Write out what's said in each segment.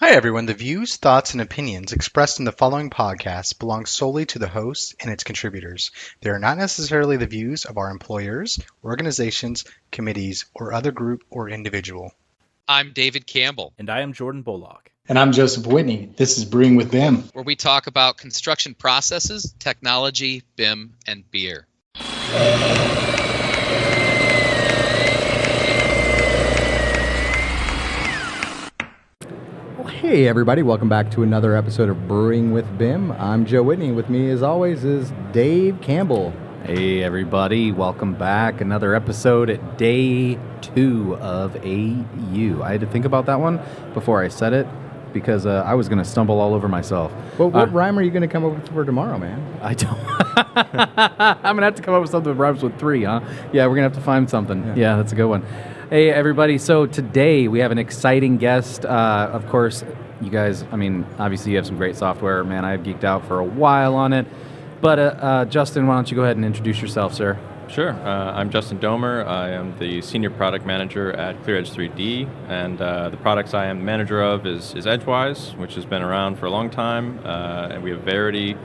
Hi, everyone. The views, thoughts, and opinions expressed in the following podcast belong solely to the host and its contributors. They are not necessarily the views of our employers, organizations, committees, or other group or individual. I'm David Campbell. And I am Jordan Bullock. And I'm Joseph Whitney. This is Brewing with BIM, where we talk about construction processes, technology, BIM, and beer. Hey everybody, welcome back to another episode of Brewing with BIM. I'm Joe Whitney. With me as always is Dave Campbell. Hey everybody, welcome back. Another episode at day 2 of AU. I had to think about that one before I said it because I was going to stumble all over myself. Well, what rhyme are you going to come up with for tomorrow, man? I don't. I'm going to have to come up with something that rhymes with 3, huh? Yeah, we're going to have to find something. Yeah, that's a good one. Hey, everybody. So today we have an exciting guest. Of course, you guys, obviously you have some great software. Man, I've geeked out for a while on it. But Justin, why don't you go ahead and introduce yourself, sir? Sure. I'm Justin Domer. I am the Senior Product Manager at ClearEdge3D. And the products I am manager of is EdgeWise, which has been around for a long time. And we have Verity.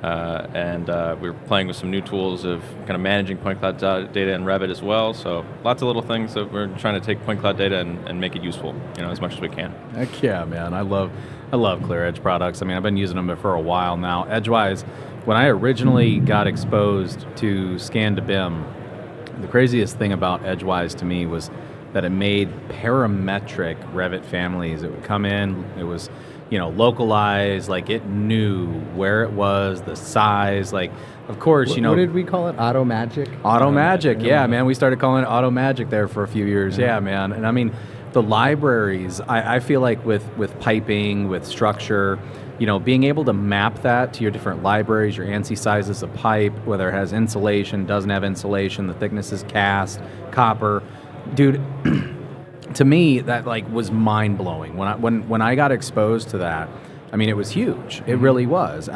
And we're playing with some new tools of kind of managing point cloud data in Revit as well. So lots of little things that we're trying to take point cloud data and make it useful, as much as we can. Heck yeah, man! I love ClearEdge products. I've been using them for a while now. EdgeWise, when I originally got exposed to Scan-to-BIM, the craziest thing about EdgeWise to me was that it made parametric Revit families. It would come in, it was localized, like it knew where it was, the size, like, of course, What did we call it? Auto Magic? Auto Magic, yeah, man. We started calling it Auto Magic there for a few years, yeah man. And the libraries, I feel like with piping, with structure, being able to map that to your different libraries, your ANSI sizes of pipe, whether it has insulation, doesn't have insulation, the thickness is cast, copper, dude. To me, that was mind blowing. When I got exposed to that, it was huge. It really was.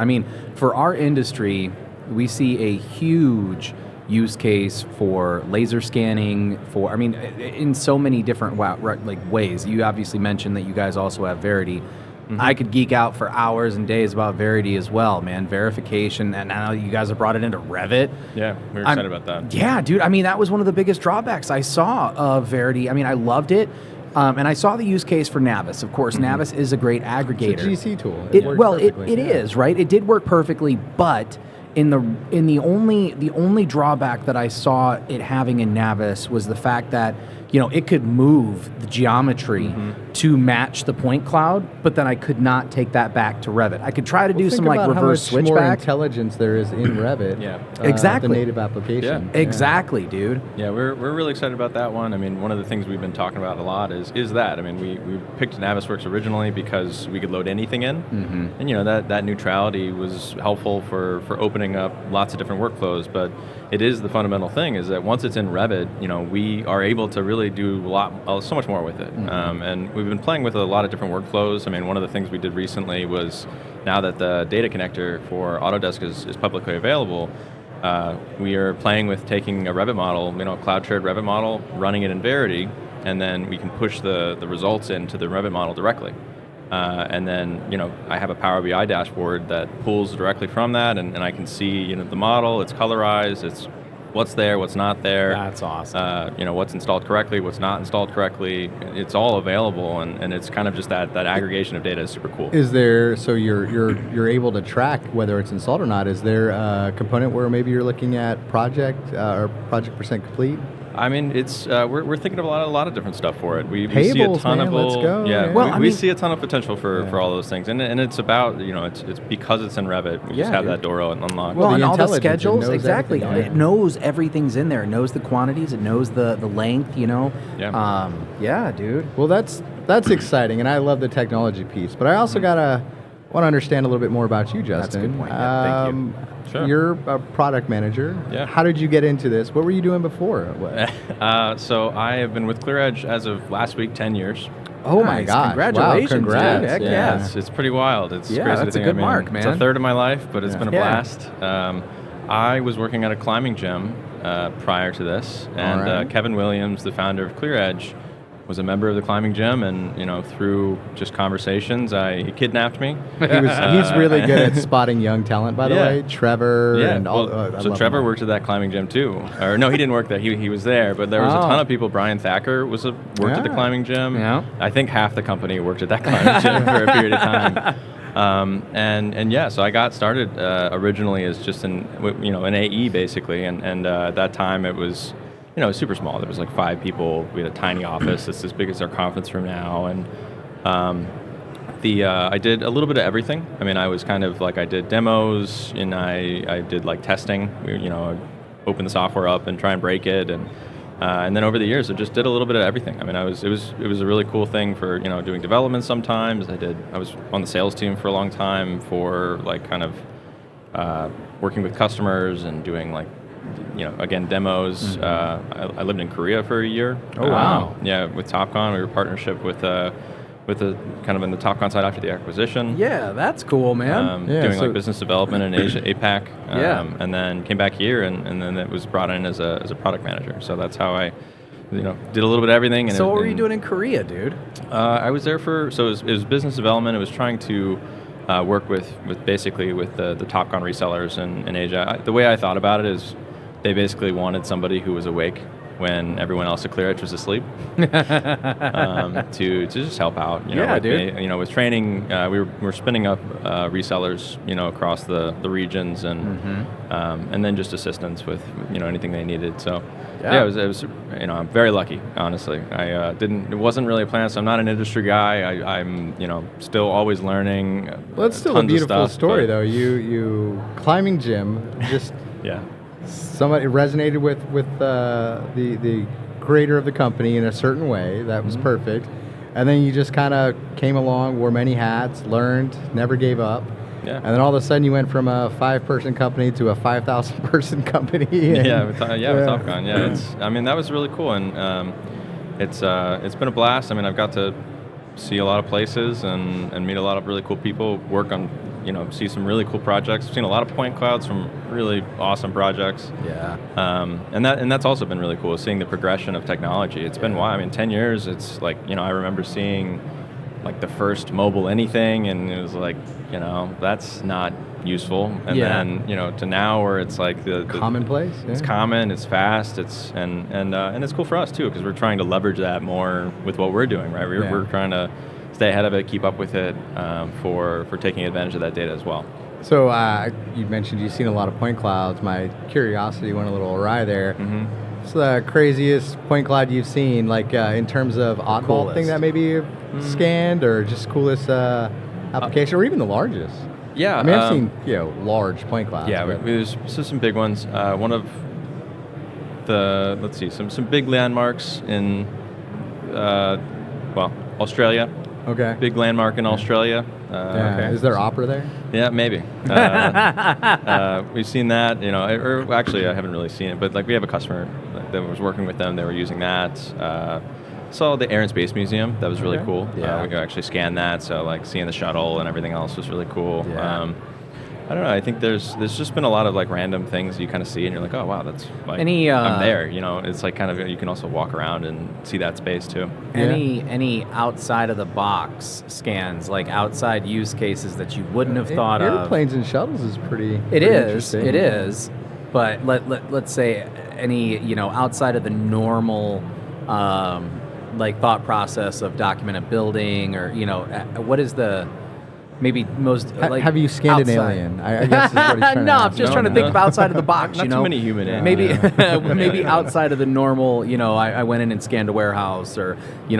For our industry, we see a huge use case for laser scanning. In so many different ways. You obviously mentioned that you guys also have Verity. Mm-hmm. I could geek out for hours and days about Verity as well, man. Verification, and now you guys have brought it into Revit. Yeah, we're excited about that. Yeah, dude. That was one of the biggest drawbacks I saw of Verity. I loved it. And I saw the use case for Navis. Of course, Navis is a great aggregator. It's a GC tool. It is, right? It did work perfectly, but the only drawback that I saw it having in Navis was the fact that it could move the geometry to match the point cloud, but then I could not take that back to Revit. I could try to do some reverse switchback. More intelligence there is in Revit. Exactly. The native application. Yeah. Exactly, dude. Yeah, we're really excited about that one. One of the things we've been talking about a lot is that. We picked Navisworks originally because we could load anything in, and that neutrality was helpful for opening up lots of different workflows. But it is the fundamental thing is that once it's in Revit, we are able to really do so much more with it. And we've been playing with a lot of different workflows. One of the things we did recently was now that the data connector for Autodesk is publicly available, we are playing with taking a Revit model, a cloud shared Revit model, running it in Verity, and then we can push the results into the Revit model directly. And then, I have a Power BI dashboard that pulls directly from that, and I can see, the model, it's colorized, it's what's there, what's not there. That's awesome. What's installed correctly, what's not installed correctly. It's all available, and it's kind of just that aggregation of data is super cool. Is there, so you're able to track whether it's installed or not? Is there a component where maybe you're looking at project or project percent complete? It's we're thinking of a lot of different stuff for it. We Payables, see a ton man, of let's go. Yeah, Well, we see a ton of potential for all those things, and it's about it's because it's in Revit. We just have that door unlocked. Well, and all the intelligence, schedules, exactly. everything. It knows everything's in there. It knows the quantities. It knows the length. Yeah. Yeah, dude. Well, that's exciting, and I love the technology piece. But I also want to understand a little bit more about you, Justin. That's a good point. Yeah, thank you. Sure. You're a product manager. Yeah. How did you get into this? What were you doing before? So I have been with ClearEdge as of last week, 10 years. Oh my gosh. Congratulations. Wow, congrats. Dude. Heck Yeah. yeah. It's pretty wild. It's Yeah, crazy that's to a think. good mark, man. It's a third of my life, but it's been a Yeah. blast. I was working at a climbing gym prior to this, and right. Kevin Williams, the founder of ClearEdge, was a member of the climbing gym, and through just conversations, he kidnapped me. He's really good at spotting young talent, by the way. Trevor and all. So Trevor worked at that climbing gym too. Or no, he didn't work there. He was there, but there was a ton of people. Brian Thacker worked at the climbing gym. Yeah. I think half the company worked at that climbing gym for a period of time. So I got started originally as just an AE basically, and at that time it was. Super small. There was like 5 people. We had a tiny office. It's as big as our conference room now. And I did a little bit of everything. I mean, I was kind of like, I did demos, and I did like testing. I open the software up and try and break it, and then over the years, I just did a little bit of everything. I mean, it was a really cool thing for doing development sometimes. I was on the sales team for a long time for like kind of working with customers and doing like. Again, demos. I lived in Korea for a year. Oh, wow. With Topcon, we were partnership with the kind of in the Topcon side after the acquisition. Yeah, that's cool, man. Doing like business development in Asia, APAC. And then came back here, and then it was brought in as a product manager. So that's how I, did a little bit of everything. And so what were you doing in Korea, dude? I was there it was business development. It was trying to work with the Topcon resellers in Asia. The way I thought about it is, they basically wanted somebody who was awake when everyone else at ClearEdge was asleep to just help out. With training, we were spinning up resellers, across the regions, and then just assistance with anything they needed. So it was I'm very lucky, honestly. It wasn't really a plan. So I'm not an industry guy. I'm still always learning. Well, it's still a beautiful story, though. You climbing gym, just somebody resonated with the creator of the company in a certain way that was perfect, and then you just kind of came along, wore many hats, learned, never gave up, and then all of a sudden you went from a 5-person company to a 5,000-person company. With Topcon. That was really cool, and it's been a blast. I mean, I've got to see a lot of places and meet a lot of really cool people, work on see some really cool projects. I've seen a lot of point clouds from really awesome projects. And that's also been really cool, seeing the progression of technology. It's been wild. I mean, 10 years, it's like, I remember seeing like the first mobile anything, and it was like, that's not useful. And then, to now where it's like the commonplace. It's common, it's fast, and it's cool for us too, because we're trying to leverage that more with what we're doing, right? We're trying to stay ahead of it, keep up with it, for taking advantage of that data as well. So you mentioned you've seen a lot of point clouds. My curiosity went a little awry there. What's the craziest point cloud you've seen, like in terms of oddball thing that maybe you've scanned, or just coolest application, or even the largest? Yeah, I mean, I've seen large point clouds. Yeah, there's some big ones. One of some big landmarks in Australia. Okay. Big landmark in Australia. Is there opera there? Yeah, maybe. We've seen that, or actually I haven't really seen it, but like we have a customer that was working with them. They were using that. Saw the Air and Space Museum. That was really cool. We could actually scan that, so like seeing the shuttle and everything else was really cool. I don't know. I think there's just been a lot of like random things you kind of see, and you're like, oh wow, that's like I'm there. It's like kind of, you can also walk around and see that space too. Any outside of the box scans, like outside use cases that you wouldn't have thought of? Airplanes and shuttles is pretty. It interesting. is. But let's say any outside of the normal like thought process of documented building, or what is the maybe most like have you scanned outside. An alien? I guess is what he's trying to I'm just trying to think of outside of the box. Not too many human aliens. Maybe outside of the normal. I went in and scanned a warehouse, or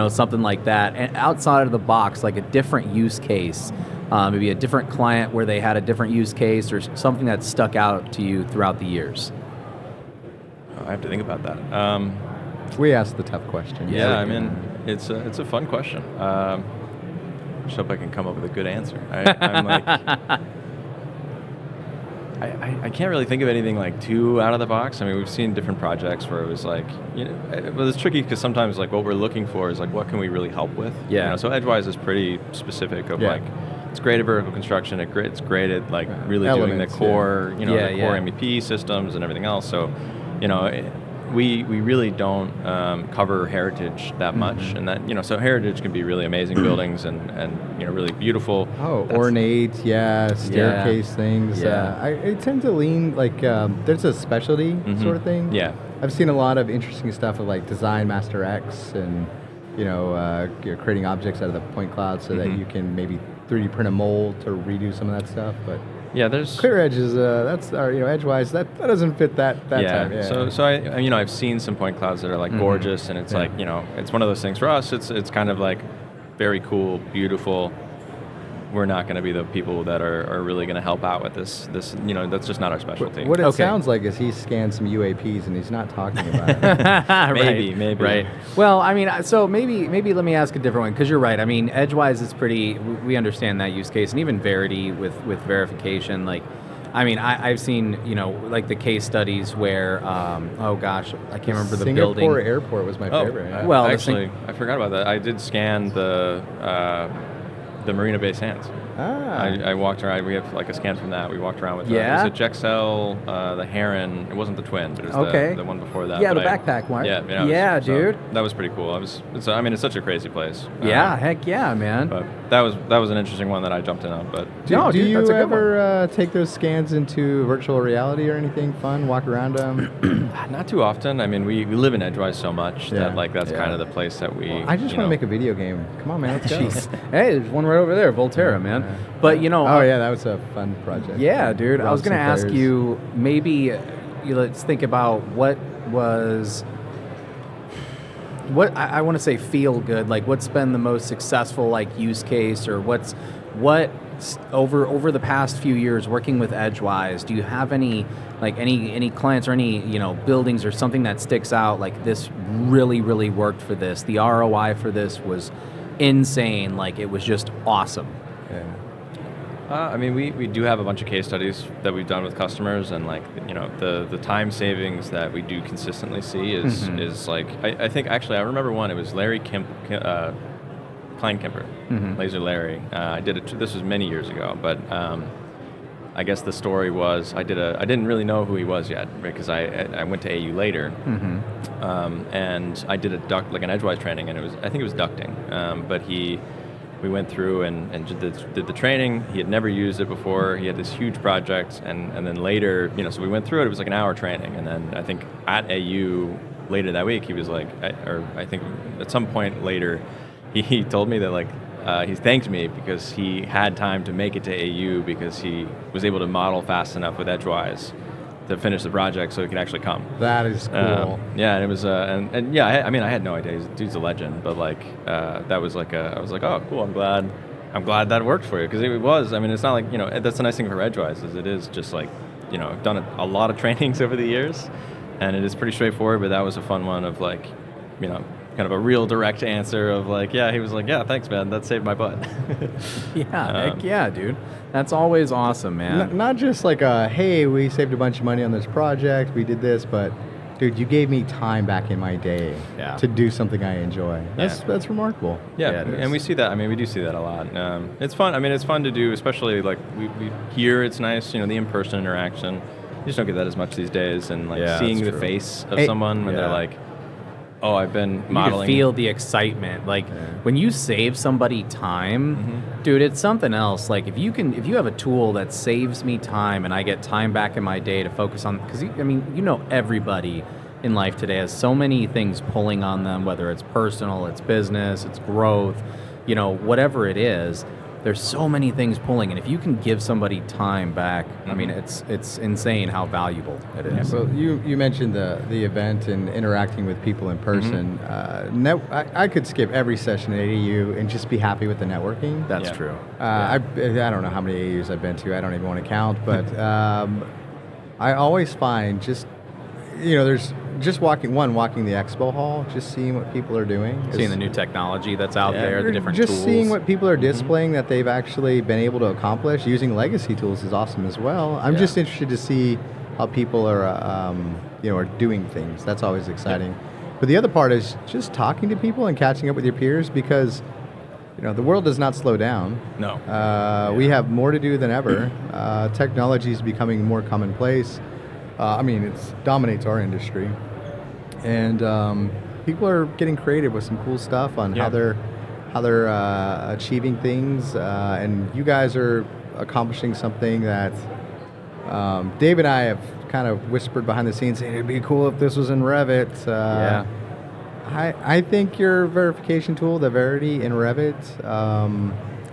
something like that. And outside of the box, like a different use case, maybe a different client where they had a different use case, or something that stuck out to you throughout the years. I have to think about that. We asked the tough question. Yeah, I mean, it's a fun question. Just hope I can come up with a good answer. I'm like, I can't really think of anything like too out of the box. I mean, we've seen different projects where it was like, well, it's tricky because sometimes like what we're looking for is like, what can we really help with? So EdgeWise is pretty specific of like, it's great at vertical construction. It's great at like really doing the core, the core MEP systems and everything else. So, we really don't cover heritage that much, and that so heritage can be really amazing buildings and really beautiful. Ornate, staircase things. I tend to lean like there's a specialty sort of thing. Yeah, I've seen a lot of interesting stuff of like Design Master X and you're creating objects out of the point cloud so that you can maybe 3D print a mold to redo some of that stuff, but. Yeah, there's ClearEdge is that's our EdgeWise that doesn't fit that type. Yeah. So I've seen some point clouds that are like gorgeous, and it's like it's one of those things for us. It's kind of like very cool, beautiful. We're not going to be the people that are really going to help out with this. That's just not our specialty. What it sounds like is he scanned some UAPs and he's not talking about it. Maybe. Right. Well, I mean, so maybe let me ask a different one, because you're right. I mean, EdgeWise is pretty. We understand that use case, and even Verity with verification. Like, I mean, I've seen like the case studies where oh gosh, I can't remember the building. Singapore Airport was my favorite. Well, actually, I forgot about that. I did scan the Marina Bay Sands. I walked around. We have like a scan from that. We walked around with it was a Jexel, the Heron. It wasn't the twin, but it was the one before that. Yeah, the backpack one. Yeah, dude. That was pretty cool. It's such a crazy place. Heck yeah, man. But that was an interesting one that I jumped in on. But do you ever take those scans into virtual reality or anything fun? Walk around them? Not too often. I mean, we live in EdgeWise so much that like that's kind of the place that we. I just want to make a video game. Come on, man, let's go. Hey, there's one right over there, Volterra, man. But that was a fun project. Yeah, dude. I was going to ask you, maybe let's think about what I want to say feel good. Like, what's been the most successful like use case, or what over the past few years working with EdgeWise? Do you have any clients or any buildings or something that sticks out? Like, this really worked for this. The ROI for this was insane. Like, it was just awesome. Yeah. I mean, we do have a bunch of case studies that we've done with customers, and like the time savings that we do consistently see is like I think actually I remember one. It was Larry Kleinkemper, Laser Larry. I did it. This was many years ago, but I guess the story was I didn't really know who he was yet because I went to AU later, and I did an EdgeWise training, and I think it was ducting, but we went through and did the training. He had never used it before. He had this huge project, and then later, so we went through it. It was like an hour training, and then I think at AU later that week, he was like, or I think at some point later, he told me that like he thanked me because he had time to make it to AU because he was able to model fast enough with EdgeWise to finish the project so he could actually come. That is cool. And it was, and yeah, I mean, I had no idea. Dude's a legend, but like, that was like I was like, oh, cool. I'm glad that worked for you, because it was. I mean, it's not like that's the nice thing for EdgeWise is it is just like I've done a lot of trainings over the years, and it is pretty straightforward. But that was a fun one of like, kind of a real direct answer of like, yeah, he was like, yeah, thanks, man, that saved my butt. Heck yeah, dude. That's always awesome, man. Not just like hey, we saved a bunch of money on this project, we did this, but dude, you gave me time back in my day to do something I enjoy. That's remarkable. Yeah, and we see that. I mean, we do see that a lot. It's fun. I mean, it's fun to do, especially like we here. It's nice, the in-person interaction. You just don't get that as much these days, and like seeing the face of someone when they're like, oh, I've been modeling. You can feel the excitement. Like when you save somebody time, dude, it's something else. Like if you have a tool that saves me time and I get time back in my day to focus on, because everybody in life today has so many things pulling on them, whether it's personal, it's business, it's growth, whatever it is. There's so many things pulling, and if you can give somebody time back, I mean, it's insane how valuable it is. Well, you mentioned the event and interacting with people in person. I could skip every session at AU and just be happy with the networking. That's true. I don't know how many AUs I've been to. I don't even want to count, but I always find there's just walking the expo hall, just seeing what people are doing. Seeing the new technology that's out there, the different tools. Just seeing what people are displaying that they've actually been able to accomplish using legacy tools is awesome as well. I'm just interested to see how people are doing things. That's always exciting. But the other part is just talking to people and catching up with your peers, because the world does not slow down. No. We have more to do than ever. Technology is becoming more commonplace. It dominates our industry. and people are getting creative with some cool stuff on how they're achieving things, and you guys are accomplishing something that Dave and I have kind of whispered behind the scenes, saying it'd be cool if this was in Revit. I think your verification tool, the Verity in Revit,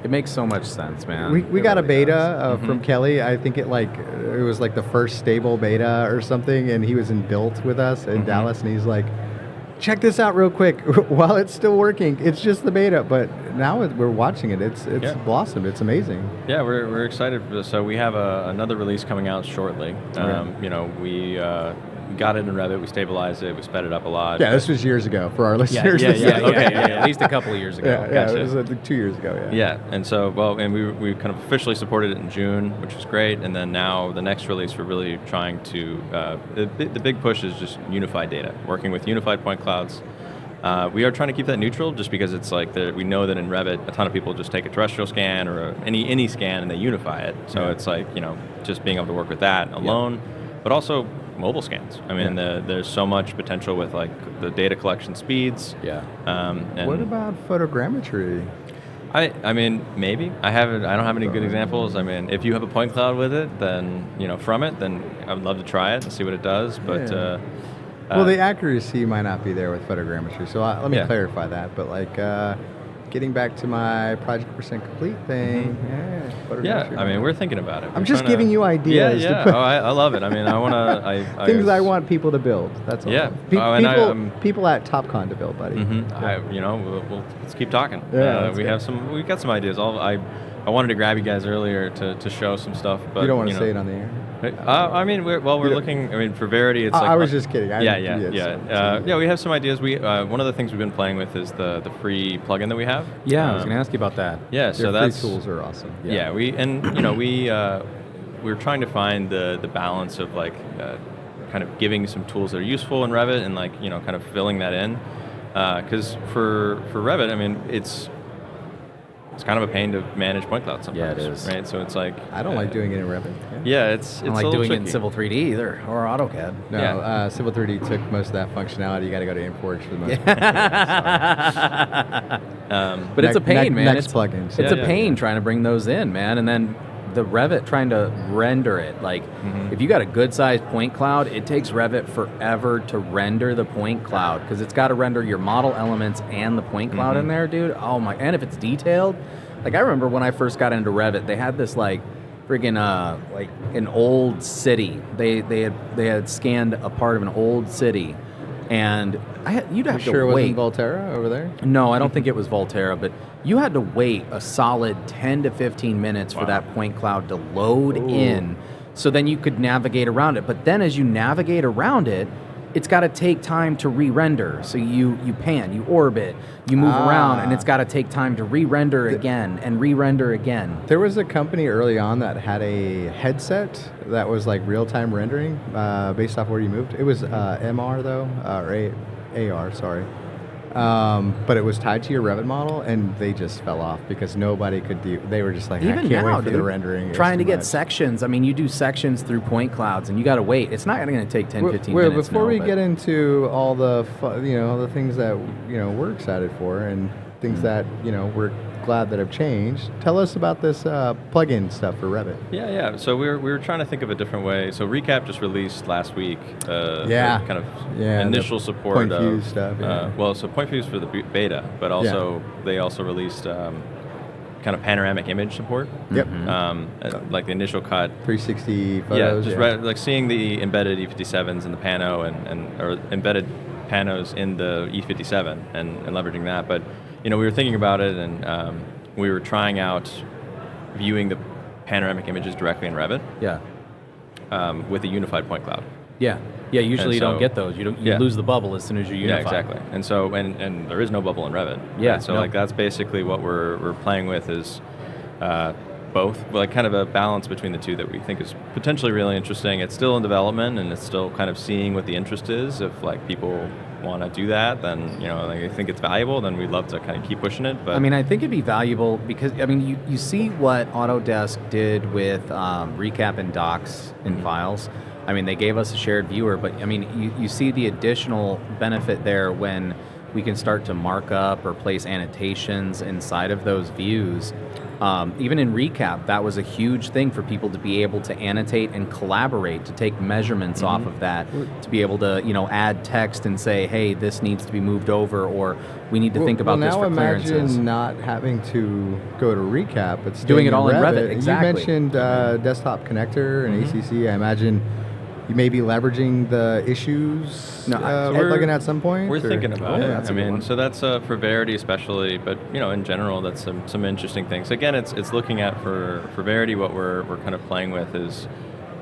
it makes so much sense, man. We got a beta from Kelly. I think it was like the first stable beta or something, and he was in Built with us in Dallas, and he's like, check this out real quick while it's still working. It's just the beta, but now we're watching it. It's blossomed. It's amazing. Yeah, we're excited for this. So we have another release coming out shortly. We got it in Revit, we stabilized it, we sped it up a lot. Yeah, this was years ago for our listeners. At least a couple of years ago. Yeah, it was 2 years ago. Yeah, and so we kind of officially supported it in June, which was great, and then now the next release we're really trying to the big push is just unified data, working with unified point clouds. We are trying to keep that neutral, just because it's like we know that in Revit a ton of people just take a terrestrial scan or any scan and they unify it. So it's like just being able to work with that alone, but also mobile scans. I mean, there's so much potential with like the data collection speeds. Yeah. And what about photogrammetry? I mean, maybe. I don't have any good examples. I mean, if you have a point cloud with it, then from it, then I would love to try it and see what it does. But well, the accuracy might not be there with photogrammetry. So let me clarify that. But like getting back to my project percent complete thing. I mean, we're thinking about it. I'm just giving you ideas. Yeah. I love it. I mean, I want to. Things I want people to build. That's all. Yeah. People at TopCon to build, buddy. We'll let's keep talking. Yeah. We got some ideas. I wanted to grab you guys earlier to show some stuff, but you don't want to say it on the air. I mean, we're looking. I mean, for Verity, it's like I was just kidding. We have some ideas. One of the things we've been playing with is the free plugin that we have. Yeah, I was going to ask you about that. Yeah, so free tools are awesome. Yeah, we're trying to find the balance of like kind of giving some tools that are useful in Revit and like kind of filling that in, because for Revit, I mean, it's kind of a pain to manage point clouds sometimes. Yeah, it is. Right? So it's like... I don't like doing it in Revit. Yeah, it's I don't like doing it in Civil 3D either, or AutoCAD. No, Civil 3D took most of that functionality. You got to go to InForge for the most part. But it's a pain, man. Next plugins. It's a pain trying to bring those in, man. And then the Revit trying to render it. Like, if you got a good-sized point cloud, it takes Revit forever to render the point cloud, because it's got to render your model elements and the point cloud in there, dude. Oh my! And if it's detailed, like I remember when I first got into Revit, they had this like friggin' like an old city. They had scanned a part of an old city, and you'd have to wait. Sure, it wasn't Volterra over there? No, I don't think it was Volterra, but you had to wait a solid 10 to 15 minutes for that point cloud to load in, so then you could navigate around it. But then as you navigate around it, it's got to take time to re-render. So you pan, you orbit, you move around, and it's got to take time to re-render again and re-render again. There was a company early on that had a headset that was like real-time rendering based off where you moved. It was MR though, or AR, sorry. But it was tied to your Revit model, and they just fell off because nobody could do. They were just like, even I can't now, wait for the rendering. Trying to get sections. I mean, you do sections through point clouds, and you got to wait. It's not going to take 10, 15 minutes. Before we get into all the the things that we're excited for and things that we're glad that have changed, tell us about this plugin stuff for Revit. Yeah. So we were trying to think of a different way. So Recap just released last week. Initial support Point of Fuse stuff. Yeah. So Point Fuse for the beta, but also they also released kind of panoramic image support. Yep. Like the initial cut. 360 photos. Like seeing the embedded E57s in the pano or embedded panos in the E57 and leveraging that, but. We were thinking about it, and we were trying out viewing the panoramic images directly in Revit. Yeah. With a unified point cloud. Yeah. Yeah. Usually you don't get those. You lose the bubble as soon as you unify. Yeah, exactly. And so and there is no bubble in Revit. Yeah. Right? So like that's basically what we're playing with is both, like kind of a balance between the two that we think is potentially really interesting. It's still in development, and it's still kind of seeing what the interest is. If like people want to do that, then they think it's valuable, then we'd love to kind of keep pushing it. But I mean, I think it'd be valuable because you see what Autodesk did with Recap and docs and files. I mean, they gave us a shared viewer, but I mean, you see the additional benefit there when we can start to mark up or place annotations inside of those views. Even in Recap, that was a huge thing for people to be able to annotate and collaborate, to take measurements off of that, to be able to, add text and say, hey, this needs to be moved over, or we need to think about this for clearances. Now imagine not having to go to Recap, but doing it all in Revit. Exactly. You mentioned desktop connector and ACC. I imagine you may be leveraging the issues plugin at some point? We're thinking about it. That's I mean, so that's for Verity especially, but in general, that's some interesting things. Again, it's looking at for Verity, what we're kind of playing with is,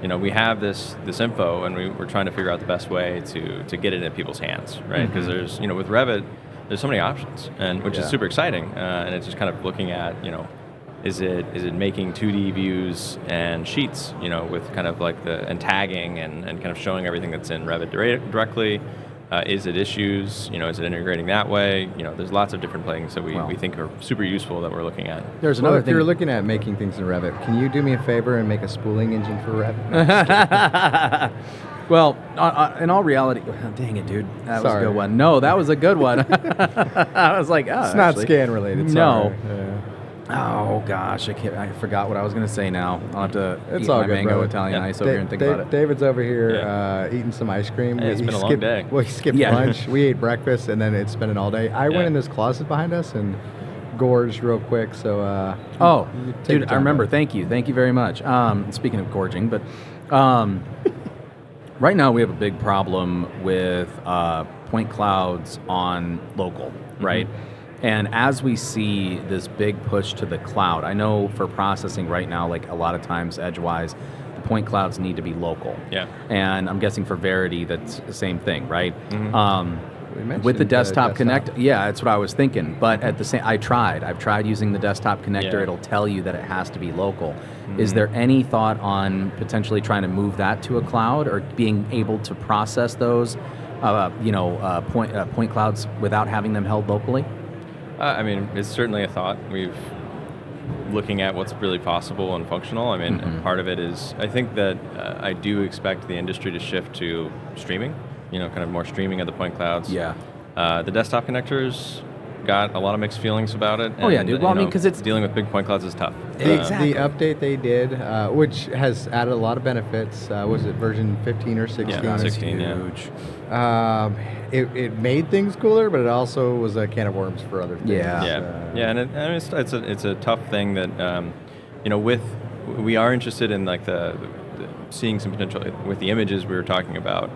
we have this info, and we're trying to figure out the best way to get it in people's hands, right? Because there's with Revit, there's so many options, and which is super exciting, and it's just kind of looking at Is it making 2D views and sheets, with kind of like and tagging and kind of showing everything that's in Revit directly? Is it issues? Is it integrating that way? There's lots of different things that we think are super useful that we're looking at. There's another thing. If you're looking at making things in Revit, can you do me a favor and make a spooling engine for Revit? Well, in all reality, dang it, dude, that was a good one. No, that was a good one. I was like, it's not scan related. No. Oh gosh, I forgot what I was going to say now. I'll have to eat my mango Italian ice over here and think about it. David's over here eating some ice cream. Yeah, it's been a long day. Well, he skipped lunch. We ate breakfast, and then it's been an all day. I went in this closet behind us and gorged real quick. So, dude, I remember. Thank you very much. Speaking of gorging, but right now we have a big problem with point clouds on local, right? And as we see this big push to the cloud, I know for processing right now, like a lot of times EdgeWise, the point clouds need to be local. Yeah. And I'm guessing for Verity, that's the same thing, right? With the desktop connector, yeah, that's what I was thinking. But at the same, I've tried using the desktop connector. Yeah. It'll tell you that it has to be local. Is there any thought on potentially trying to move that to a cloud, or being able to process those, point clouds without having them held locally? I mean, it's certainly a thought. We've looking at what's really possible and functional. I mean, part of it is, I think that I do expect the industry to shift to streaming, kind of more streaming of the point clouds. Yeah. The desktop connectors got a lot of mixed feelings about it. Oh, yeah, dude. Well, I mean, because it's dealing with big point clouds is tough. Exactly. The update they did, which has added a lot of benefits, was it version 15 or 16? Yeah, 16, huge. It made things cooler, but it also was a can of worms for other things. And it's a tough thing that we are interested in, like the seeing some potential with the images we were talking about.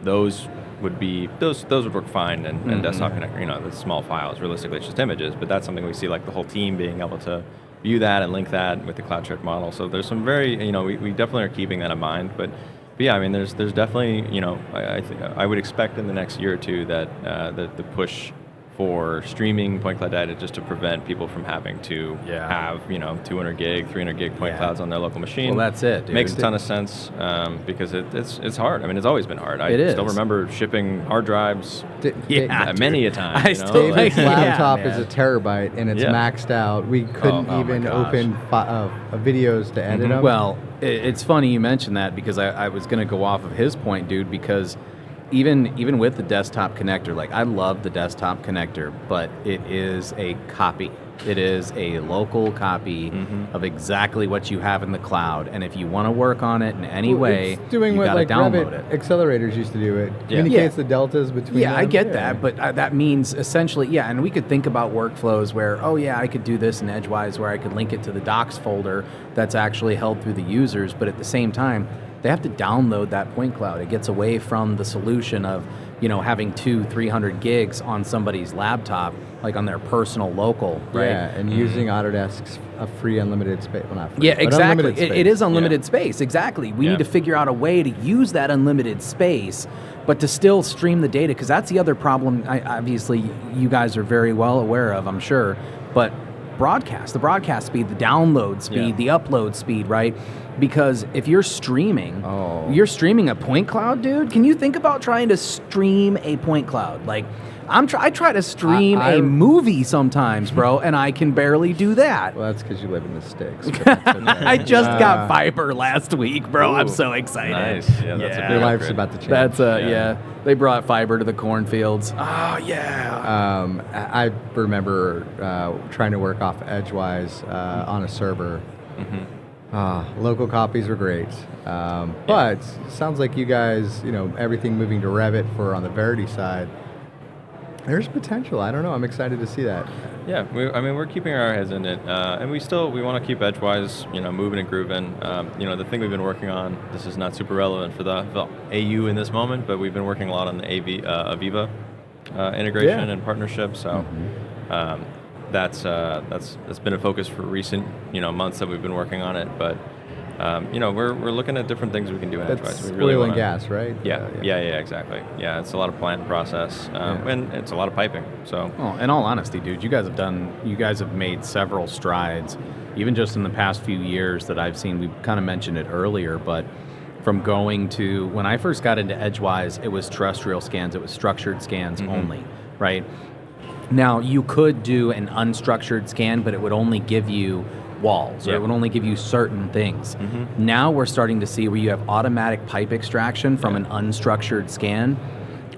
Those would work fine and desktop connector. The small files, realistically, it's just images, but that's something we see, like the whole team being able to view that and link that with the cloud shared model. So there's some very we definitely are keeping that in mind, but yeah, I mean, there's definitely, I would expect in the next year or two that the push for streaming point cloud data, just to prevent people from having to have 200 gig, 300 gig point clouds on their local machine. Well, that's it, dude. Makes a ton of sense because it's hard. I mean, it's always been hard. I still remember shipping hard drives many a time. David's laptop is a terabyte and it's maxed out. We couldn't even open videos to edit them. Well, it's funny you mentioned that, because I was going to go off of his point, dude, because even with the desktop connector, like, I love the desktop connector, but it is a copy. It is a local copy of exactly what you have in the cloud, and if you want to work on it in any way, it's doing you got to download Revit it. Accelerators used to do it. Communicates the deltas between them. I get that, but that means essentially, and we could think about workflows where, I could do this in EdgeWise where I could link it to the docs folder that's actually held through the users, but at the same time, they have to download that point cloud. It gets away from the solution of, having 200-300 gigs on somebody's laptop, like on their personal local, right? Yeah, and using Autodesk's a free unlimited space. Well, not free, yeah, exactly. Space. It is unlimited space, exactly. We need to figure out a way to use that unlimited space, but to still stream the data, because that's the other problem, obviously, you guys are very well aware of, I'm sure, but the broadcast speed, the download speed, the upload speed, right? Because if you're streaming, you're streaming a point cloud, dude. Can you think about trying to stream a point cloud? Like, I try to stream a movie sometimes, bro, and I can barely do that. Well, that's because you live in the sticks. I just got fiber last week, bro. Ooh, I'm so excited. Nice. Yeah, that's a big Your life's upgrade. about to change. That's They brought fiber to the cornfields. Oh yeah. I remember trying to work off EdgeWise on a server. Local copies were great, but it sounds like you guys, everything moving to Revit for on the Verity side. There's potential. I don't know. I'm excited to see that. Yeah, we're keeping our heads in it, and we want to keep EdgeWise, moving and grooving. The thing we've been working on. This is not super relevant for the AU in this moment, but we've been working a lot on the Aviva integration and partnership. So that's been a focus for recent months that we've been working on it. But we're looking at different things we can do in EdgeWise. That's oil and gas, right? Yeah, exactly. Yeah, it's a lot of plant process, and it's a lot of piping. So, in all honesty, dude, you guys have made several strides, even just in the past few years that I've seen. We kind of mentioned it earlier, but from going to when I first got into EdgeWise, it was terrestrial scans, it was structured scans only, right? Now you could do an unstructured scan, but it would only give you walls, or it would only give you certain things. Now we're starting to see where you have automatic pipe extraction from an unstructured scan.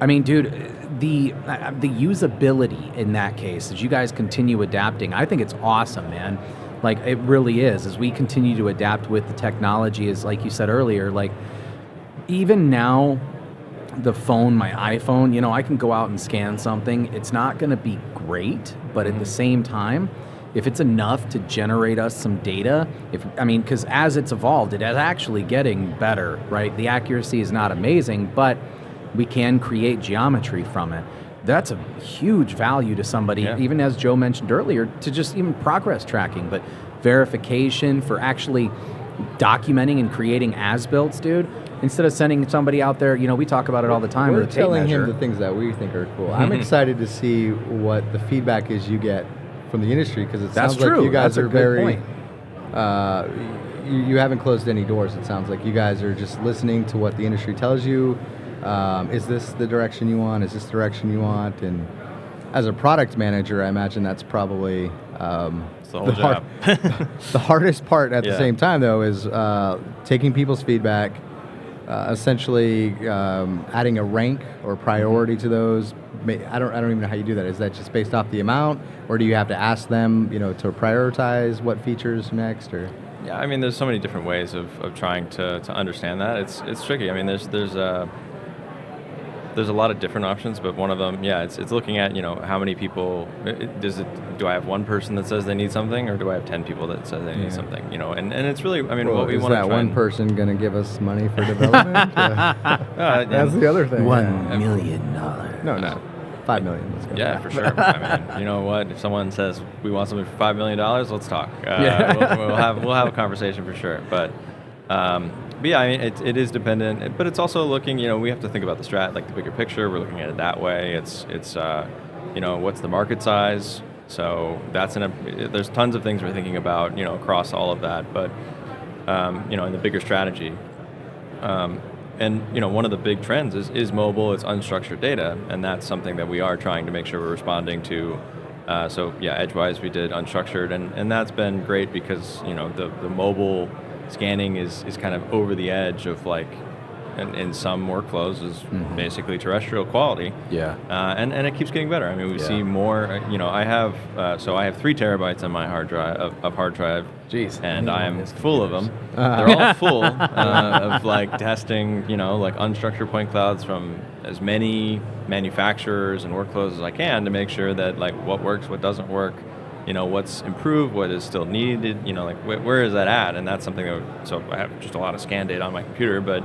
I mean, dude, the usability in that case, as you guys continue adapting, I think it's awesome, man. Like, it really is. As we continue to adapt with the technology, is like you said earlier, like, even now, the phone, my iPhone, I can go out and scan something. It's not going to be great, but at the same time, if it's enough to generate us some data, because as it's evolved, it is actually getting better, right? The accuracy is not amazing, but we can create geometry from it. That's a huge value to somebody, even as Joe mentioned earlier, to just even progress tracking, but verification for actually documenting and creating as-builts, dude. Instead of sending somebody out there, we talk about it all the time. We're telling him the things that we think are cool. I'm excited to see what the feedback is you get from the industry, because it sounds like you guys are very you haven't closed any doors. It sounds like you guys are just listening to what the industry tells you. Is this the direction you want? Is this the direction you want? And as a product manager, I imagine that's probably the hardest part at the same time, though, is taking people's feedback, essentially adding a rank or priority to those. I don't even know how you do that. Is that just based off the amount, or do you have to ask them, to prioritize what features next? Or yeah, there's so many different ways of trying to understand that. It's tricky. There's a lot of different options, but one of them, it's looking at how many people. Do I have one person that says they need something, or do I have 10 people that says they need something? And it's really, what we want to try. Is that one person going to give us money for development? That's the other thing. $1 million. No, not $5 million. Let's go. Yeah, for sure. You know what? If someone says we want something for $5 million, let's talk. We'll have a conversation for sure. But yeah, it is dependent. But it's also looking. We have to think about the strat, like the bigger picture. We're looking at it that way. It's what's the market size? So there's tons of things we're thinking about. Across all of that. But in the bigger strategy. And one of the big trends is mobile, it's unstructured data, and that's something that we are trying to make sure we're responding to. EdgeWise we did unstructured, and that's been great because the mobile scanning is kind of over the edge of in some workflows is basically terrestrial quality. Yeah. And it keeps getting better. We see more. I have 3 terabytes on my hard drive. Jeez. And I am full of them. They're all full of testing, unstructured point clouds from as many manufacturers and workflows as I can to make sure that what works, what doesn't work, what's improved, what is still needed, where is that at? And that's something so I have just a lot of scan data on my computer, but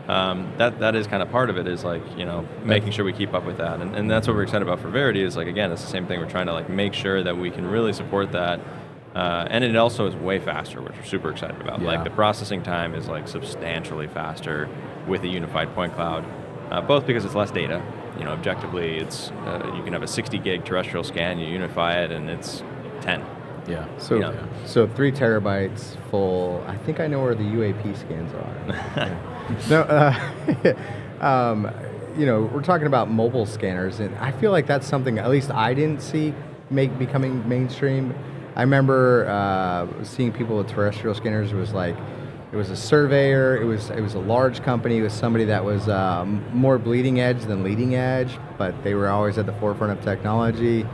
that is kind of part of it is making sure we keep up with that. And that's what we're excited about for Verity is again, it's the same thing. We're trying to make sure that we can really support that. And it also is way faster, which we're super excited about. Yeah. The processing time is substantially faster with a unified point cloud, both because it's less data. Objectively, it's you can have a 60 gig terrestrial scan, you unify it, and it's 10. Yeah. So, You know. so 3 terabytes full. I think I know where the UAP scans are. No, we're talking about mobile scanners, and I feel like that's something at least I didn't see becoming mainstream. I remember seeing people with terrestrial scanners. It was a surveyor. It was a large company. It was somebody that was more bleeding edge than leading edge, but they were always at the forefront of technology.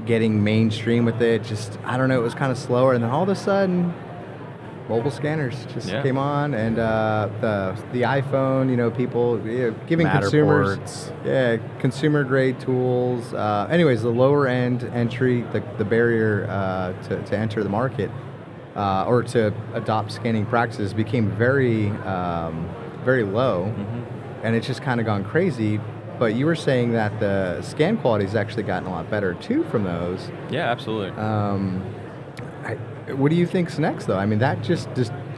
Getting mainstream with it, I don't know, it was kind of slower, and then all of a sudden, mobile scanners came on, and the iPhone, people giving consumers, consumer grade tools. Anyways, the lower end entry, the barrier to enter the market or to adopt scanning practices became very very low, and it's just kind of gone crazy. But you were saying that the scan quality has actually gotten a lot better too from those. Yeah, absolutely. What do you think's next, though? I mean, that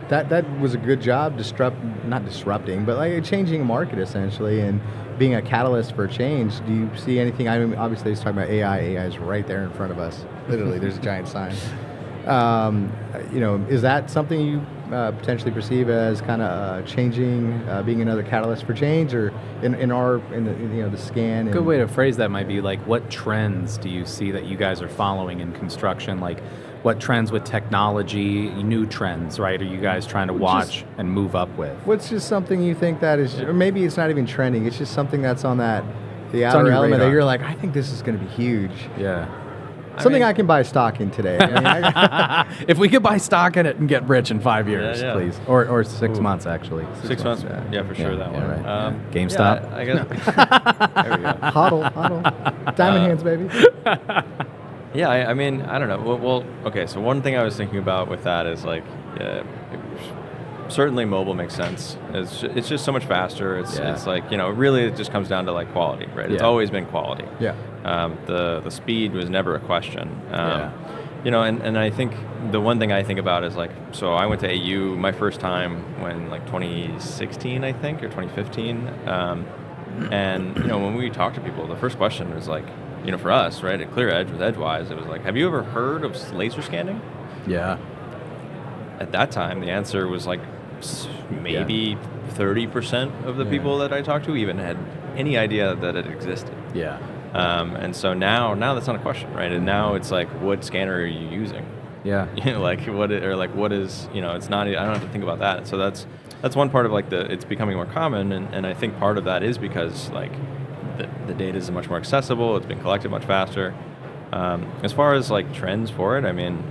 that was a good job, not disrupting, but like changing a market essentially, and being a catalyst for change. Do you see anything? I mean, obviously, he's talking about AI. AI is right there in front of us. Literally, there's a giant sign. Is that something you potentially perceive as kind of changing, being another catalyst for change, or in the scan? A good way to phrase that might be like, what trends do you see that you guys are following in construction? Like, what trends with technology, new trends, right? Are you guys trying to watch and move up with? What's just something you think that is, or maybe it's not even trending, it's just something that's on the on outer your element radar. that you're like, I think this is going to be huge. Yeah. Something I can buy stock in today. If we could buy stock in it and get rich in 5 years, Yeah. please. Or 6 months, actually. 6 months. Yeah, for sure, that one. Right. GameStop. Yeah, I guess. There we go. Hodl. Diamond hands, baby. Yeah, I mean, I don't know. Well, okay, so one thing I was thinking about with that is like, certainly mobile makes sense. It's just so much faster. It's like, really it just comes down to like quality, right? It's always been quality. Yeah. The speed was never a question. And I think the one thing I think about is like, so I went to AU my first time when like 2016, I think, or 2015. And, when we talked to people, the first question was like, for us, right, at ClearEdge with EdgeWise, it was like, have you ever heard of laser scanning? Yeah. At that time, the answer was like maybe 30% of the people that I talked to even had any idea that it existed. Yeah. And so now that's not a question, right? And now it's like, what scanner are you using? Yeah. What is, it's not, I don't have to think about that. So that's one part of like it's becoming more common. And I think part of that is because like the data is much more accessible. It's been collected much faster. As far as like trends for it, I mean,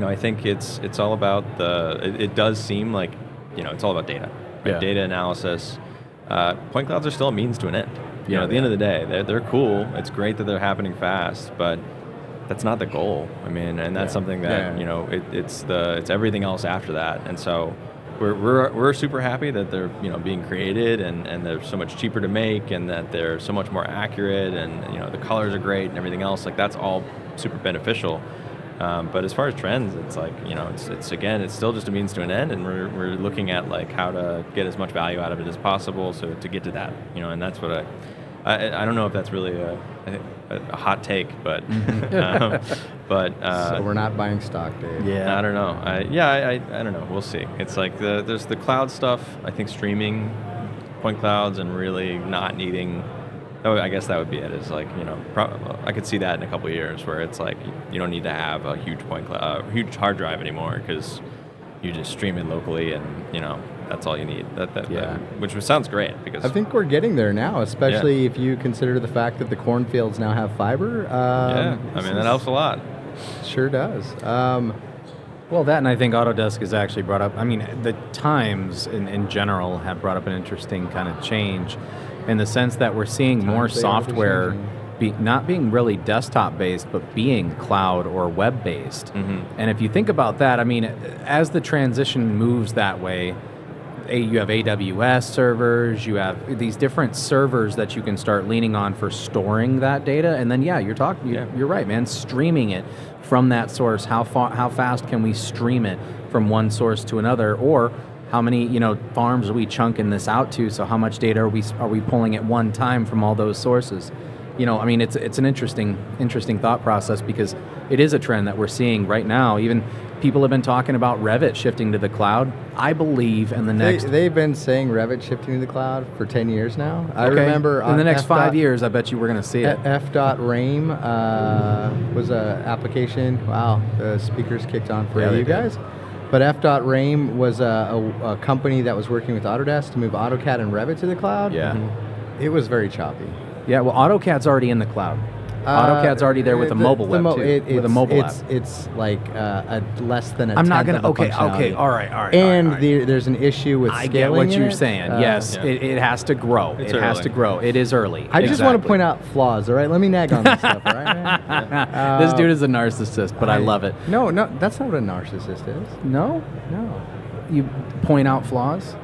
I think it's all about it does seem like, it's all about data, right? Yeah. Data analysis. Point clouds are still a means to an end. At the end of the day, they're cool. It's great that they're happening fast, but that's not the goal. I mean, and that's something that, it's everything else after that. And so we're super happy that they're, being created and they're so much cheaper to make and that they're so much more accurate and, the colors are great and everything else. Like, that's all super beneficial. But as far as trends, it's like, it's still just a means to an end, and we're looking at like how to get as much value out of it as possible. So to get to that, and that's what I don't know if that's really a hot take, but so we're not buying stock, Dave. Yeah, I don't know. I don't know. We'll see. It's like there's the cloud stuff. I think streaming point clouds and really not needing. Oh, I guess that would be it. Is like, I could see that in a couple of years where it's like you don't need to have a huge huge hard drive anymore because you just stream it locally and that's all you need. Which sounds great because I think we're getting there now, especially if you consider the fact that the cornfields now have fiber. I mean that helps a lot. Sure does. Well, that, and I think Autodesk has actually brought up, I mean, the times in general have brought up an interesting kind of change in the sense that we're seeing more software not being really desktop-based, but being cloud or web-based. Mm-hmm. And if you think about that, I mean, as the transition moves that way, you have AWS servers, you have these different servers that you can start leaning on for storing that data, and then you're right, man, streaming it from that source. How fast can we stream it from one source to another, or how many farms are we chunking this out to? So how much data are we pulling at one time from all those sources? I mean, it's an interesting thought process, because it is a trend that we're seeing right now. Even people have been talking about Revit shifting to the cloud. I believe in the next... They've been saying Revit shifting to the cloud for 10 years now. I Okay. remember... In the next 5 years, I bet you we're going to see it. F.Raim was an application. Wow, the speakers kicked on for you guys. But F.Raim was a company that was working with Autodesk to move AutoCAD and Revit to the cloud. Yeah. It was very choppy. Yeah, well, AutoCAD's already in the cloud. AutoCAD's already there with a mobile web, too. With a mobile app. It's like a less than a I'm not tenth going of a to... functionality. Okay, all right. And all right. there's an issue with I scaling get what in you're it. saying. Yes, it has to grow. It's It has early. to grow. It is early. I just want to point out flaws, all right? Let me nag on this stuff, all right, man? This dude is a narcissist, but I love it. No, that's not what a narcissist is. No? No. You point out flaws?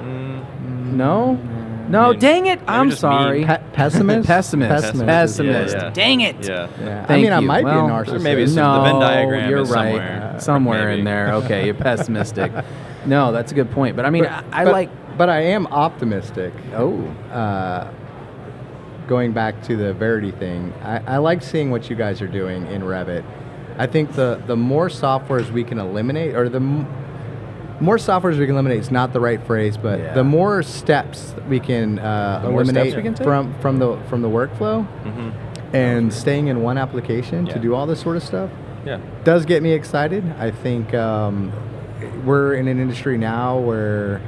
No? No, I mean, dang it. maybe I'm just sorry. Pessimist? Pessimist. Yeah. Dang it. Yeah. Yeah. I Thank mean, I you. might Well, be a narcissist. maybe some- No, the Venn diagram you're is right. somewhere. Somewhere in Maybe. there. Okay, you're pessimistic. No, that's a good point. But I mean, I like... But I am optimistic. Oh. Going back to the Verity thing, I like seeing what you guys are doing in Revit. I think the more softwares we can eliminate, or the more softwares we can eliminate is not the right phrase, but the more steps we can more steps eliminate we can take? from the workflow, and staying in one application to Yeah. do all this sort of stuff Yeah. does get me excited. I think we're in an industry now where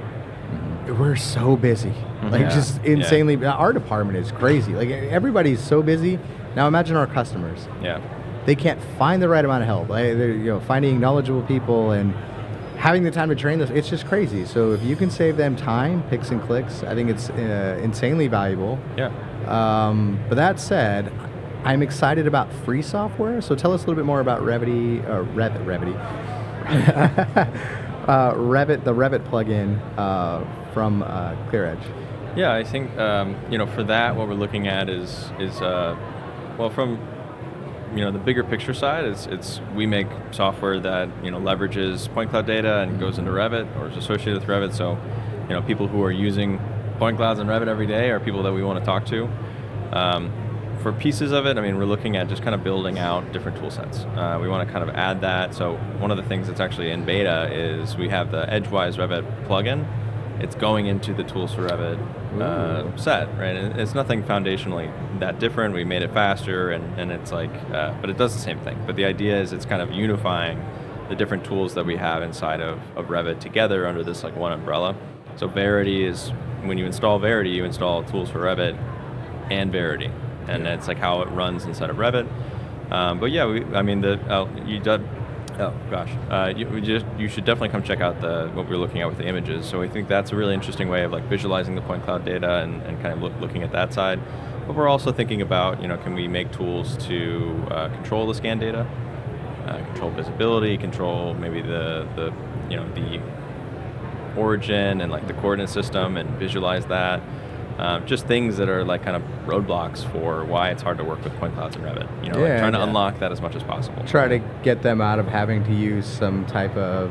we're so busy, like just insanely. Our department is crazy. Like everybody's so busy. Now imagine our customers. Yeah. They can't find the right amount of help. They're finding knowledgeable people and having the time to train this. It's just crazy. So if you can save them time, picks and clicks, I think it's insanely valuable. Yeah. But that said, I'm excited about free software. So tell us a little bit more about Revit, the Revit plugin from ClearEdge. Yeah, I think for that, what we're looking at is from the bigger picture side, it's we make software that leverages point cloud data and goes into Revit or is associated with Revit. So people who are using point clouds and Revit every day are people that we want to talk to. For pieces of it, I mean, we're looking at just kind of building out different tool sets. We want to kind of add that. So one of the things that's actually in beta is we have the EdgeWise Revit plugin. It's going into the Tools for Revit set, right? And it's nothing foundationally that different. We made it faster, and it's like, but it does the same thing. But the idea is it's kind of unifying the different tools that we have inside of Revit together under this like one umbrella. So Verity is, when you install Verity, you install Tools for Revit and Verity. And that's like how it runs inside of Revit. But yeah, you should definitely come check out what we're looking at with the images. So we think that's a really interesting way of like visualizing the point cloud data and kind of looking at that side. But we're also thinking about, can we make tools to control the scan data, control visibility, control maybe the origin and like the coordinate system and visualize that. Just things that are like kind of roadblocks for why it's hard to work with point clouds and Revit. Trying to unlock that as much as possible. Try to get them out of having to use some type of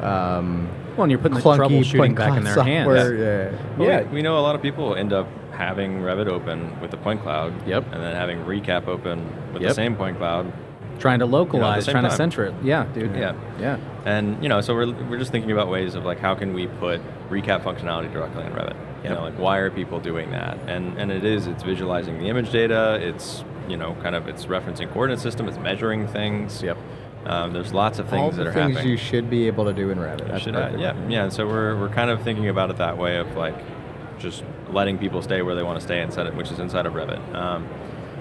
Well, and you're putting the clunky troubleshooting point back in cloud their hands. software. Well, we know a lot of people end up having Revit open with the point cloud. Yep. And then having Recap open with the same point cloud. Trying to localize, same trying to time. center it. Yeah, dude. Yeah. And so we're just thinking about ways of like how can we put Recap functionality directly in Revit. Like why are people doing that? And it's visualizing the image data. It's it's referencing coordinate system. It's measuring things. Yep. There's lots of things All that the are things happening. you should be able to do in Revit. That's perfect. Yeah. And so we're kind of thinking about it that way of like just letting people stay where they want to stay inside it, which is inside of Revit.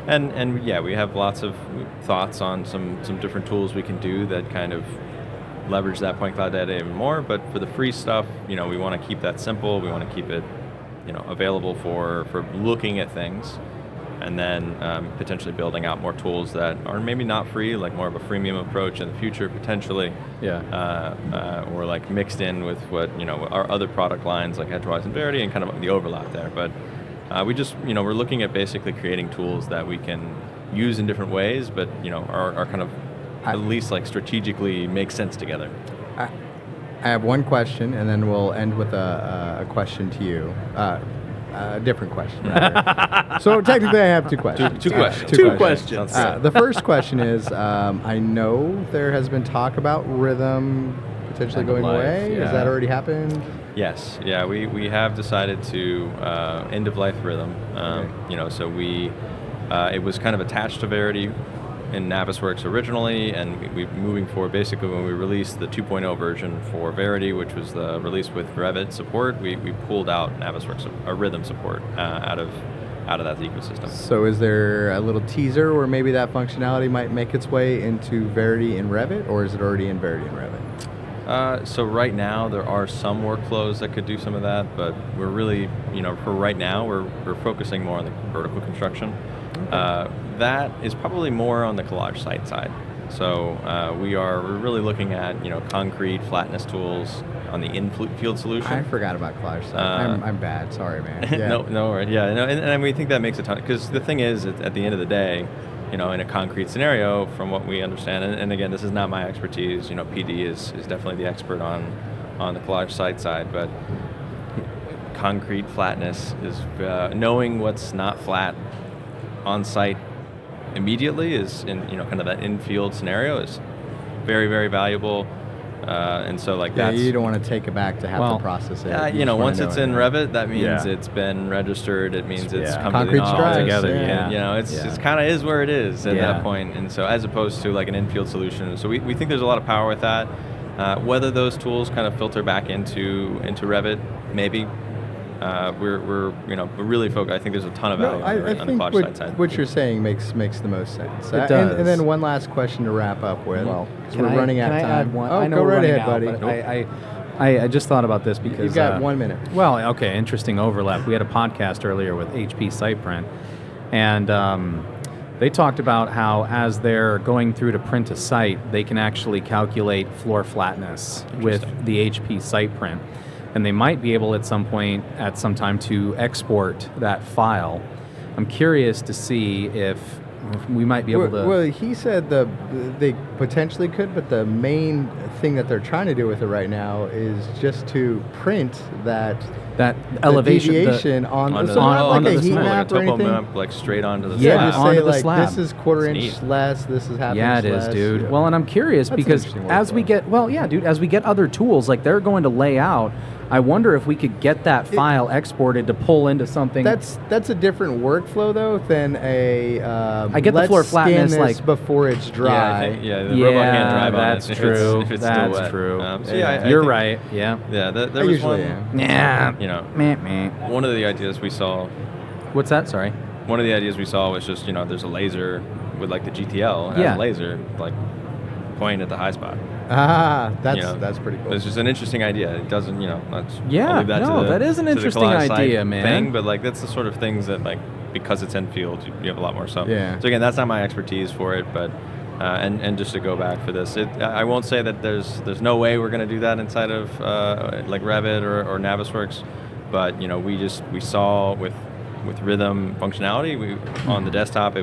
And we have lots of thoughts on some different tools we can do that kind of leverage that point cloud data even more. But for the free stuff, we want to keep that simple. We want to keep it, available for looking at things, and then potentially building out more tools that are maybe not free, like more of a freemium approach in the future potentially. Or like mixed in with what our other product lines like EdgeWise and Verity and kind of the overlap there. But we just we're looking at basically creating tools that we can use in different ways, but are kind of at least like strategically make sense together. I have one question, and then we'll end with a question to you. different question. So technically, I have two questions. Two questions. Two questions. The first question is, I know there has been talk about rhythm potentially going away. Yeah. Has that already happened? Yes, yeah, we have decided to end of life rhythm. So we it was kind of attached to Verity in Navisworks originally, and we moving forward. Basically, when we released the 2.0 version for Verity, which was the release with Revit support, we pulled out Navisworks rhythm support out of that ecosystem. So is there a little teaser where maybe that functionality might make its way into Verity in Revit, or is it already in Verity in Revit? So right now there are some workflows that could do some of that, but we're really, for right now, we're focusing more on the vertical construction. Okay. That is probably more on the collage site side. So we're really looking at concrete flatness tools on the in-field solution. I forgot about collage site. I'm bad. Sorry, man. Yeah. No, right. Yeah, and we think that makes a ton. Because the thing is, at the end of the day, in a concrete scenario, from what we understand, and again, this is not my expertise. PD is definitely the expert on the collage site side, but concrete flatness is knowing what's not flat on site immediately is in kind of that in-field scenario is very, very valuable. And so you don't want to take it back to have to process it. Once it's in Revit, that means it's been registered. It means it's come concrete to the stripes together. Yeah. It's kind of is where it is at that point. And so as opposed to like an in-field solution, so we think there's a lot of power with that. Whether those tools kind of filter back into Revit, maybe. We're really focused. I think there's a ton of value on the collage site side. What you're saying makes the most sense. It does. And then one last question to wrap up with. Well, we're running out of time. Add one? Oh, I know go we're right running ahead, out, buddy. but I just thought about this because you've got 1 minute. Well, okay, interesting overlap. We had a podcast earlier with HP SitePrint, and they talked about how as they're going through to print a site, they can actually calculate floor flatness with the HP SitePrint. And they might be able at some time to export that file. I'm curious to see if we might be able to... Well, he said they potentially could, but the main thing that they're trying to do with it right now is just to print that elevation, deviation onto a heat map, map or anything. Map, like straight onto the slab. Just onto the slab. This is quarter inch less, this is half inch less. Yeah, it is, dude. Yeah. Well, and I'm curious That's because as we get other tools, like they're going to lay out, I wonder if we could get that file exported to pull into something. That's a different workflow though than a. I get the floor flatness like before it's dry. The robot can't drive on it. That's true. If it's that's still wet. true. You're right. Yeah. Yeah. There I was usually one. Yeah. One of the ideas we saw. What's that? Sorry. One of the ideas we saw was just there's a laser with like the GTL has a laser like pointing at the high spot. That's pretty cool. It's just an interesting idea. It doesn't, that is an interesting idea, man. Thing, but like that's the sort of things that like because it's in field, you have a lot more. So again, that's not my expertise for it, but and just to go back for this, I won't say that there's no way we're going to do that inside of like Revit or Navisworks, but we saw with rhythm functionality on the desktop,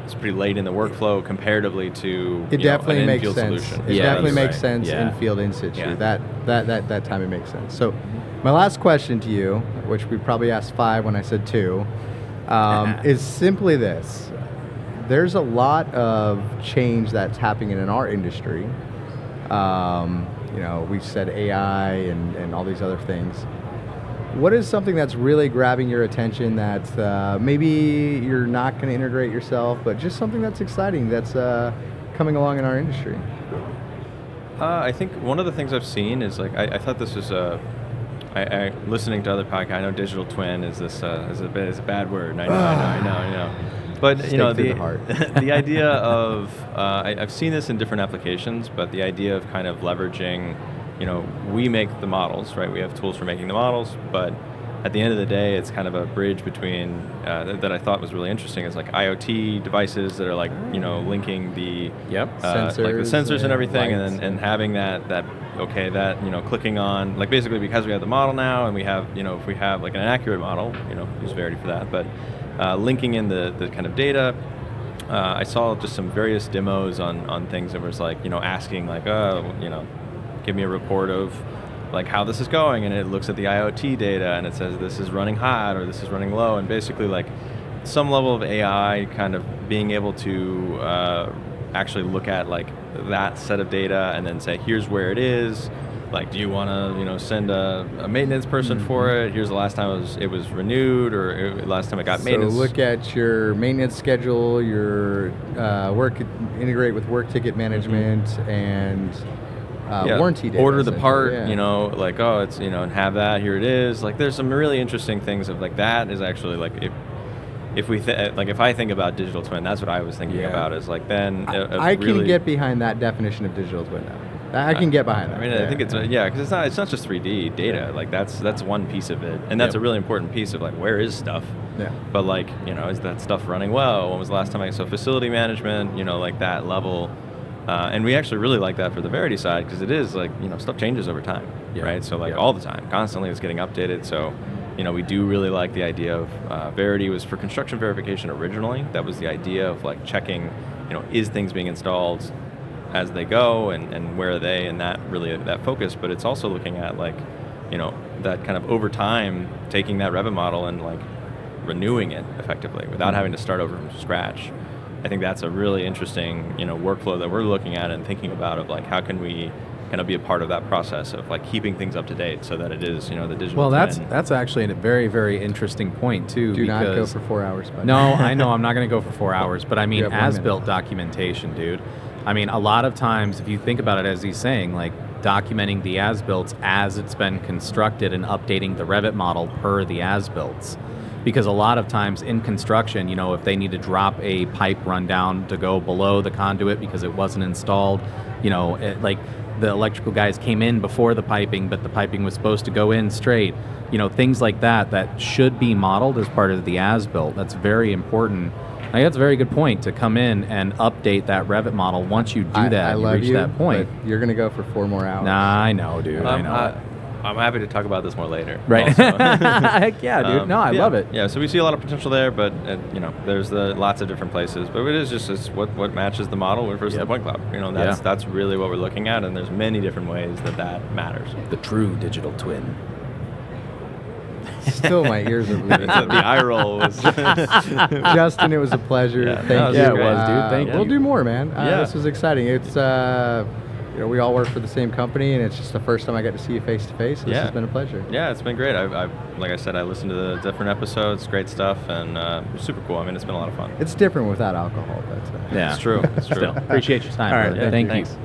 it's pretty late in the workflow comparatively to it definitely an makes in-field sense. solution. It definitely makes sense in field in situ. Yeah. That time it makes sense. So my last question to you, which we probably asked 5 when I said 2, is simply this. There's a lot of change that's happening in our industry. We said AI and all these other things. What is something that's really grabbing your attention that maybe you're not going to integrate yourself, but just something that's exciting that's coming along in our industry? I think one of the things I've seen is like I thought this was I listening to other podcasts. I know digital twin is a bad word. I know. But the idea of I've seen this in different applications, but the idea of kind of leveraging. We make the models, right? We have tools for making the models, but at the end of the day, it's kind of a bridge between that I thought was really interesting. Is like IoT devices that are like linking the sensors, like the sensors and everything, lights. and having that clicking on like basically because we have the model now, and we have if we have like an accurate model, use Verity for that, but linking in the kind of data. I saw just some various demos on things that was like asking like give me a report of like how this is going, and it looks at the IoT data and it says this is running hot or this is running low, and basically like some level of AI kind of being able to actually look at like that set of data and then say, here's where it is. Like, do you want to, send a maintenance person for it? Here's the last time it was renewed, or last time it got maintenance. So look at your maintenance schedule, your integrate with work ticket management and warranty data. Order the part, yeah. like, oh, it's, and have that, here it is. Like, there's some really interesting things of like that is actually like, if I think about digital twin, that's what I was thinking about is like then. I can get behind that definition of digital twin now. I can get behind that. I mean, I think it's because it's not just 3D data. Like that's one piece of it, and that's a really important piece of like where is stuff. Yeah. But like is that stuff running well? When was the last time I saw facility management? Like that level, and we actually really like that for the Verity side because it is like stuff changes over time, right? So like all the time, constantly it's getting updated. So we do really like the idea of Verity was for construction verification originally. That was the idea of like checking, is things being installed as they go and where are they, and that really that focus. But it's also looking at like that kind of over time taking that Revit model and like renewing it effectively without having to start over from scratch. I think that's a really interesting workflow that we're looking at and thinking about of like how can we kind of be a part of that process of like keeping things up to date so that it is the digital twin. That's actually a very, very interesting point too. Do not go for 4 hours. Buddy. No, I know I'm not going to go for 4 hours, but I mean as-built documentation, dude. I mean, a lot of times, if you think about it, as he's saying, like documenting the as-builts as it's been constructed and updating the Revit model per the as-builts. Because a lot of times in construction, if they need to drop a pipe rundown to go below the conduit because it wasn't installed, like the electrical guys came in before the piping, but the piping was supposed to go in straight. Things like that should be modeled as part of the as-built. That's very important. I think that's a very good point to come in and update that Revit model. Once you do that, you reach that point. But you're going to go for 4 more hours. Nah, I know, dude. I know. I'm happy to talk about this more later. Right. Heck yeah, dude. No, I love it. Yeah, so we see a lot of potential there, but there's lots of different places. But it is just what matches the model versus the point cloud. That's really what we're looking at, and there's many different ways that matters. The true digital twin. Still, my ears are bleeding. The eye roll was. Justin, it was a pleasure. Yeah, Thank you. Yeah, it was, dude. Thank you. We'll do more, man. This was exciting. It's we all work for the same company, and it's just the first time I got to see you face to face. This has been a pleasure. Yeah, it's been great. I've like I said, I listened to the different episodes. Great stuff, and super cool. I mean, it's been a lot of fun. It's different without alcohol, but yeah, it's true. It's true. Still, appreciate your time. All right, Thank you. Thanks.